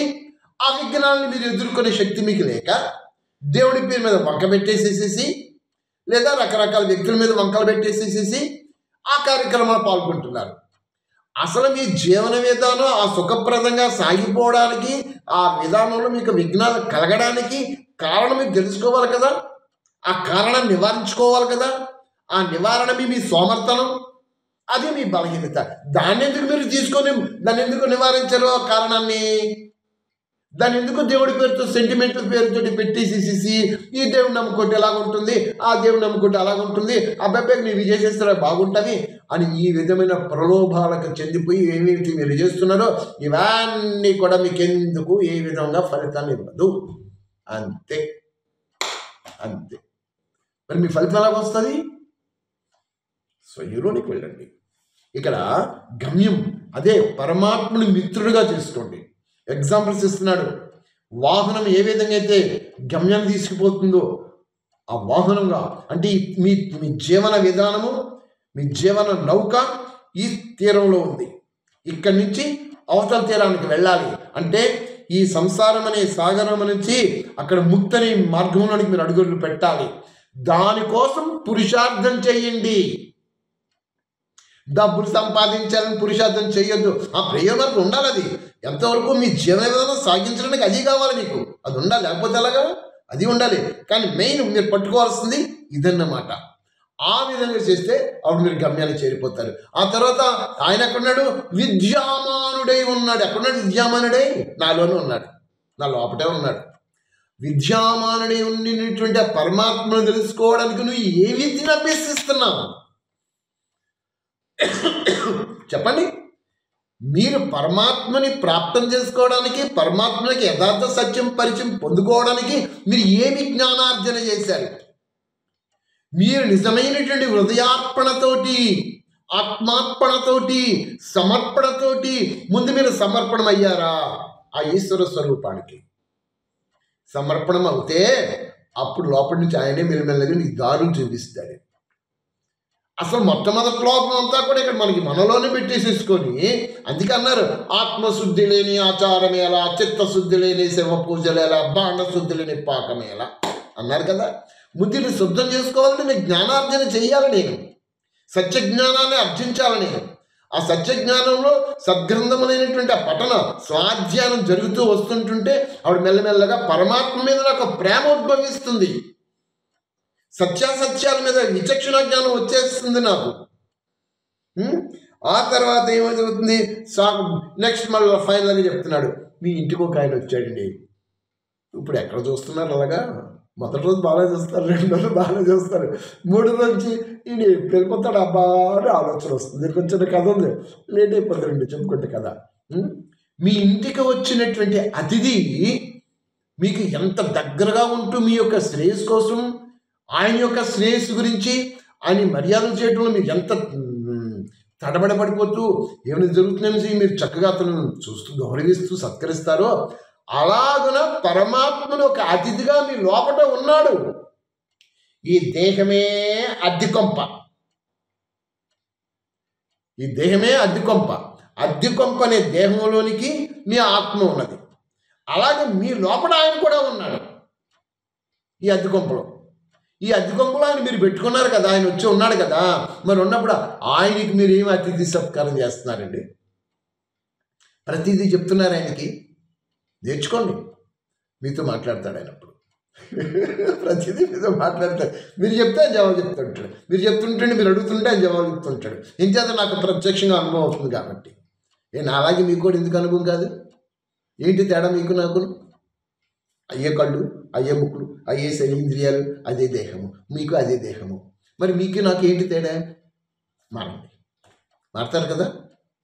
ఆ విఘ్నాలను మీరు ఎదుర్కొనే శక్తి మీకు లేక దేవుడి పేరు మీద వంక పెట్టేసేసేసి, లేదా రకరకాల వ్యక్తుల మీద వంకలు పెట్టేసేసేసి ఆ కార్యక్రమాలు పాల్గొంటున్నారు. అసలు మీ జీవన విధానం ఆ సుఖప్రదంగా సాగిపోవడానికి, ఆ విధానంలో మీకు విఘ్నాలు కలగడానికి కారణం మీరు తెలుసుకోవాలి కదా. ఆ కారణాన్ని నివారించుకోవాలి కదా. ఆ నివారణ మీ సోమర్థనం, అది మీ బలహీనత. దాన్ని ఎందుకు మీరు తీసుకొని దాన్ని ఎందుకు నివారించారు? ఆ కారణాన్ని దాన్ని ఎందుకు దేవుడి పేరుతో, సెంటిమెంటల్ పేరుతో పెట్టేసేసి ఈ దేవుడు నమ్ముకుంటే ఎలాగుంటుంది, ఆ దేవుడు నమ్ముకుంటే అలాగుంటుంది, అబ్బాయి మీరు చేసేస్తారా బాగుంటుంది అని ఈ విధమైన ప్రలోభాలకు చెందిపోయి ఏమేమి మీరు చేస్తున్నారో ఇవన్నీ కూడా మీకు ఎందుకు ఏ విధంగా ఫలితాన్ని ఇవ్వదు. అంతే అంతే. మరి మీ ఫలితం ఎలాగ వస్తుంది? స్వయంలోనికి వెళ్ళండి. ఇక్కడ గమ్యం అదే, పరమాత్మని మిత్రుడిగా చేసుకోండి. ఎగ్జాంపుల్స్ ఇస్తున్నాడు. వాహనం ఏ విధంగా అయితే గమ్యాన్ని తీసుకుపోతుందో ఆ వాహనంగా, అంటే మీ మీ జీవన విధానము, మీ జీవన నౌక ఈ తీరంలో ఉంది. ఇక్కడి నుంచి అవతల తీరానికి వెళ్ళాలి అంటే ఈ సంసారం అనే సాగరం నుంచి అక్కడ ముక్తని మార్గంలోనికి మీరు అడుగులు పెట్టాలి. దానికోసం పురుషార్థం చెయ్యండి. డబ్బులు సంపాదించాలని పురుషార్థం చేయొద్దు. ఆ ప్రయోజనం ఉండాలి. అది ఎంతవరకు మీ జీవన విధానం సాగించడానికి అది కావాలి మీకు. అది ఉండాలి, లేకపోతే అలాగా అది ఉండాలి. కానీ మెయిన్ మీరు పట్టుకోవాల్సింది ఇదన్నమాట. ఆ విధంగా చేస్తే అప్పుడు మీరు గమ్యాన్ని చేరిపోతారు. ఆ తర్వాత ఆయన ఎక్కడున్నాడు? విద్యామానుడై ఉన్నాడు. ఎక్కడున్నాడు విద్యామానుడై? నాలోనే ఉన్నాడు, నా లోపటే ఉన్నాడు. విద్యామానుడై ఉండినటువంటి ఆ పరమాత్మను తెలుసుకోవడానికి నువ్వు ఏ విద్యను అభ్యసిస్తున్నావు చెప్పండి. మీరు పరమాత్మని ప్రాప్తం చేసుకోవడానికి, పరమాత్మకి యథార్థ సత్యం పరిచయం పొందుకోవడానికి మీరు ఏమి జ్ఞానార్జన చేశారు? మీరు నిజమైనటువంటి హృదయార్పణతోటి, ఆత్మార్పణతోటి, సమర్పణతోటి ముందు మీరు సమర్పణం అయ్యారా ఆ ఈశ్వర స్వరూపానికి? సమర్పణం అవుతే అప్పుడు లోపలి నుంచి ఆయనే మెల్లమెల్లగా నీ దారులు చూపిస్తాడు. అసలు మొట్టమొదటి లోపం అంతా కూడా ఇక్కడ మనలోనే పెట్టేసేసుకొని, అందుకే అన్నారు ఆత్మశుద్ధి లేని ఆచారమేలా, చిత్తశుద్ధి లేని శివ పూజలేలా, బాండశుద్ధి లేని పాకమేలా అన్నారు కదా. ముందు శుద్ధం చేసుకోవాలంటే నేను జ్ఞానార్జన చెయ్యాలి, నేను సత్యజ్ఞానాన్ని అర్జించాలి. నేను ఆ సత్యజ్ఞానంలో సద్గ్రంథములైనటువంటి ఆ పఠన స్వాధ్యానం జరుగుతూ వస్తుంటుంటే ఆవిడ మెల్లమెల్లగా పరమాత్మ మీద నాకు ప్రేమ ఉద్భవిస్తుంది, సత్యాసత్యాల మీద విచక్షణ జ్ఞానం వచ్చేస్తుంది నాకు. ఆ తర్వాత ఏమవుతుంది? నెక్స్ట్ మళ్ళీ ఫైనల్గా చెప్తున్నాడు, మీ ఇంటికి ఒక ఆయన వచ్చాడండి. ఇప్పుడు ఎక్కడ చూస్తున్నారు అలాగా? మొదటి రోజు బాగా చూస్తారు, రెండు రోజులు బాగా చూస్తారు, మూడు రోజు ఈయన వెళ్ళిపోతాడు అబ్బా అని ఆలోచన వస్తుంది. దీనికి వచ్చిన కథ ఉంది, లేట్ అయిపోతారండి చెప్పుకుంటే కదా. మీ ఇంటికి వచ్చినటువంటి అతిథి మీకు ఎంత దగ్గరగా ఉంటూ మీ యొక్క శ్రేయస్సు కోసం, ఆయన యొక్క శ్రేయస్సు గురించి ఆయన మర్యాదలు చేయడంలో మీకు ఎంత తడబడబడిపోతూ ఏమైనా జరుగుతుందని మీరు చక్కగా అతను చూస్తూ గౌరవిస్తూ సత్కరిస్తారో, అలాగున పరమాత్మను ఒక అతిథిగా మీ లోపల ఉన్నాడు. ఈ దేహమే అద్దెకొంప, ఈ దేహమే అద్దెకొంప. అద్దెకొంప అనే దేహంలోనికి మీ ఆత్మ ఉన్నది. అలాగే మీ లోపల ఆయన కూడా ఉన్నాడు ఈ అద్దెకొంపలో. ఈ అద్దెకొంపలో ఆయన మీరు పెట్టుకున్నారు కదా, ఆయన వచ్చి ఉన్నాడు కదా. మరి ఉన్నప్పుడు ఆయనకి మీరు ఏమి అతిథి సత్కారం చేస్తున్నారండి? ప్రతిదీ చెప్తున్నారు ఆయనకి. నేర్చుకోండి, మీతో మాట్లాడతాడు ఆయన. అప్పుడు ప్రతిదీ మీతో మాట్లాడతాడు. మీరు చెప్తే ఆయన జవాబు చెప్తుంటాడు, మీరు చెప్తుంటే మీరు అడుగుతుంటే ఆయన జవాబు చెప్తుంటాడు. ఏం చేత నాకు ప్రత్యక్షంగా అనుభవం అవుతుంది కాబట్టి. అలాగే మీకు కూడా ఎందుకు అనుభవం కాదు? ఏంటి తేడా మీకు నాకును? అయ్యే కళ్ళు, అయ్యే ముక్కులు, అయ్యే శరీంద్రియాలు, అదే దేహము, మీకు అదే దేహము. మరి మీకు నాకు ఏంటి తేడా? మారండి, మారుతారు కదా,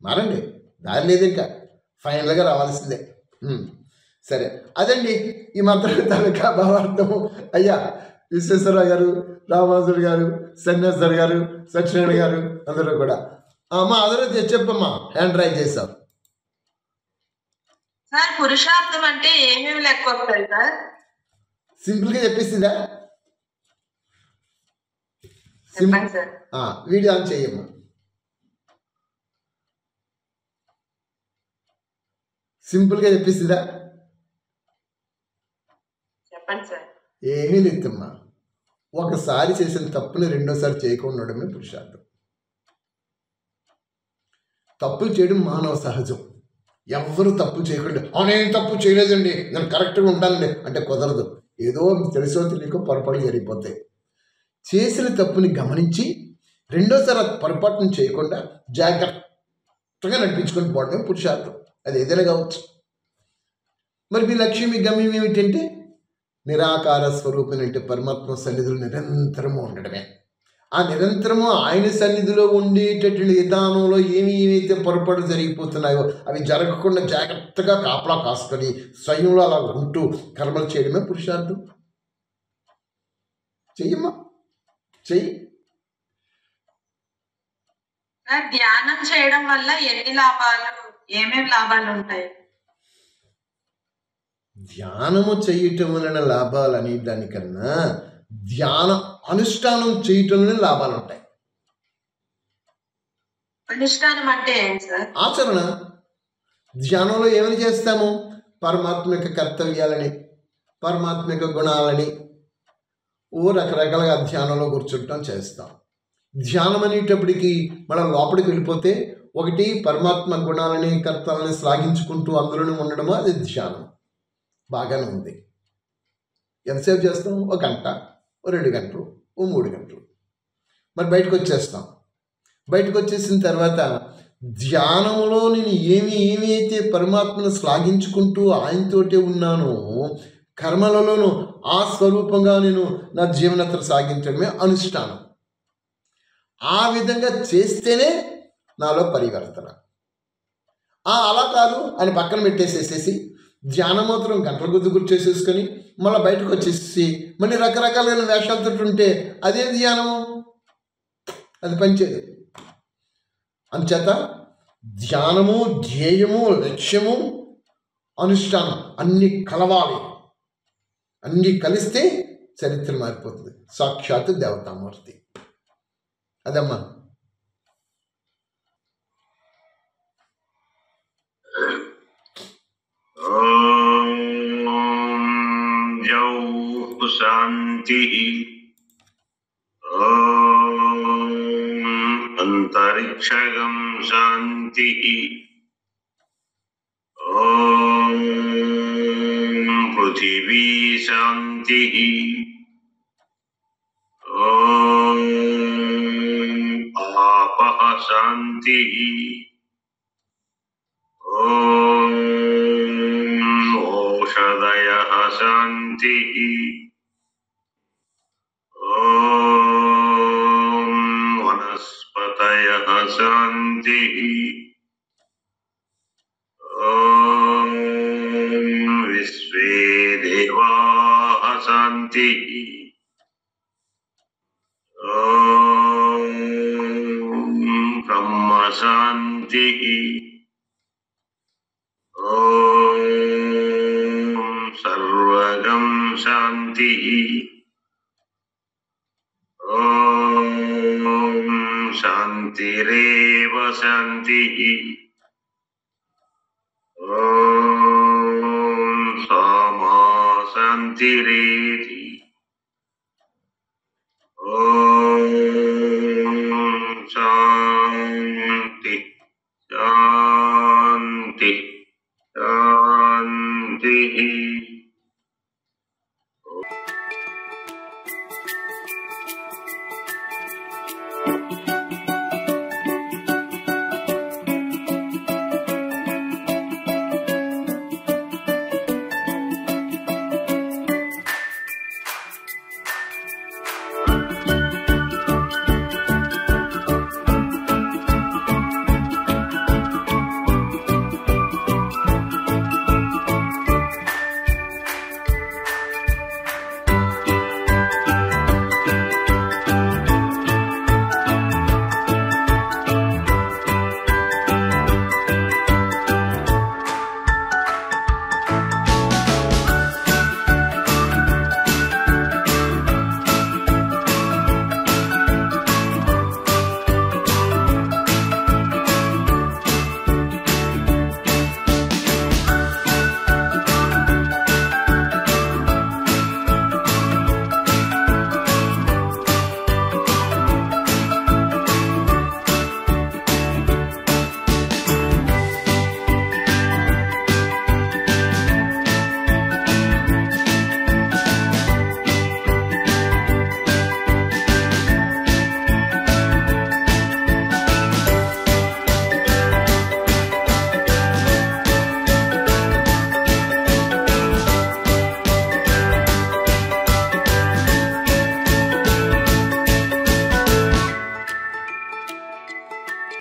మారండి, దారి లేదు ఇంకా, ఫైనల్గా రావాల్సిందే. సరే, అదండి ఈ మంత్రం తాలూకా భావార్థము. అయ్యా విశ్వేశ్వరరావు గారు, రామానుజుడు గారు, సన్యాసర్ గారు, సత్యనారాయణ గారు అందరూ కూడా అమ్మా అందరూ చెప్పమ్మా, హ్యాండ్ రైజ్ చేసాం. సార్ పురుషార్థం అంటే ఏమేమి లెక్క వస్తాయి సార్? సింపుల్గా చెప్పేసిందా? చెప్పండి సార్. వీడియో ఆన్ చేయమ్మా. సింపుల్గా చెప్పేసిందా? చెప్పండి సార్. ఏమీ లేదమ్మా, ఒకసారి చేసిన తప్పుని రెండోసారి చేయకుండా ఉండడమే పురుషార్థం. తప్పులు చేయడం మానవ సహజం. ఎవ్వరూ తప్పులు చేయకుండా నేను తప్పు చేయలేదండి, నేను కరెక్ట్గా ఉంటానండి అంటే కుదరదు. ఏదో తెలుసో తెలియకో పొరపాటు జరిగిపోతాయి. చేసిన తప్పుని గమనించి రెండోసారి పొరపాటును చేయకుండా జాగ్రత్తగా నడిపించుకొని పోవడమే పురుషార్థం. అది ఏదైనా కావచ్చు. మరి మీ లక్ష్యం, మీ గమ్యం ఏమిటంటే నిరాకార స్వరూపం అంటే పరమాత్మ సన్నిధిలో నిరంతరము ఉండడమే. ఆ నిరంతరము ఆయన సన్నిధిలో ఉండేటటువంటి విధానంలో ఏమైతే పొరపాటు జరిగిపోతున్నాయో అవి జరగకుండా జాగ్రత్తగా కాపలా కాసుకొని స్వయంలో అలా ఉంటూ కర్మలు చేయడమే పురుషార్థం. చెయ్యమ్మా, చెయ్యి. ధ్యానం చేయడం వల్ల ఎన్ని లాభాలు, ఏమేమి లాభాలు ఉంటాయి? ధ్యానము చేయటం వలన లాభాలు అనే దానికన్నా ధ్యాన అనుష్ఠానం చేయటంలోనే లాభాలు ఉంటాయి. అనుష్ఠానం అంటే ఏంటి సార్? ఆచరణ. ధ్యానంలో ఏమని చేస్తాము? పరమాత్మ యొక్క కర్తవ్యాలని, పరమాత్మ యొక్క గుణాలని రకరకాలుగా ధ్యానంలో కూర్చుంటాం, చేస్తాం. ధ్యానం అనేటప్పటికి మనం లోపలికి వెళ్ళిపోతే ఒకటి పరమాత్మ గుణాలని, కర్తవ్యాలని శ్లాఘించుకుంటూ అందులోనే ఉండడము, అది ధ్యానం. బాగానే ఉంది. ఎంతసేపు చేస్తాం? 1 గంట, 2 గంటలు, 3 గంటలు. మరి బయటకు వచ్చేస్తాం. బయటకు వచ్చేసిన తర్వాత ధ్యానంలో నేను ఏమైతే పరమాత్మను శ్లాఘించుకుంటూ ఆయనతోటే ఉన్నానో, కర్మలలోనూ ఆ స్వరూపంగా నేను నా జీవనత్ర సాగించడమే అనుష్ఠానం. ఆ విధంగా చేస్తేనే నాలో పరివర్తన. అలా కాదు అని పక్కన పెట్టేసేసేసి ధ్యానం మాత్రం గంటల గుద్దు గుర్చేసేసుకొని మళ్ళీ బయటకు వచ్చేసి మళ్ళీ రకరకాలైన వేషాలతో ఉంటే అదే ధ్యానము, అది పనిచేయదు. అంచేత ధ్యానము, ధ్యేయము, లక్ష్యము, అనుష్ఠానం అన్నీ కలవాలి. అన్నీ కలిస్తే చరిత్ర మారిపోతుంది. సాక్షాత్ దేవతామూర్తి. అదమ్మా. శాంతి. అంతరిక్షగం శాంతి. పృథివీ శాంతి. ఆపః శాంతి. ఓషధయః శాంతి. వనస్పతయః శాంతి. విశ్వే దేవాః శాంతి. బ్రహ్మ శాంతి. సర్వగం శాంతి. శాంతిరేవ శాంతి. సామా శాంతిరేతి. శాంతి శాంతి శాంతి.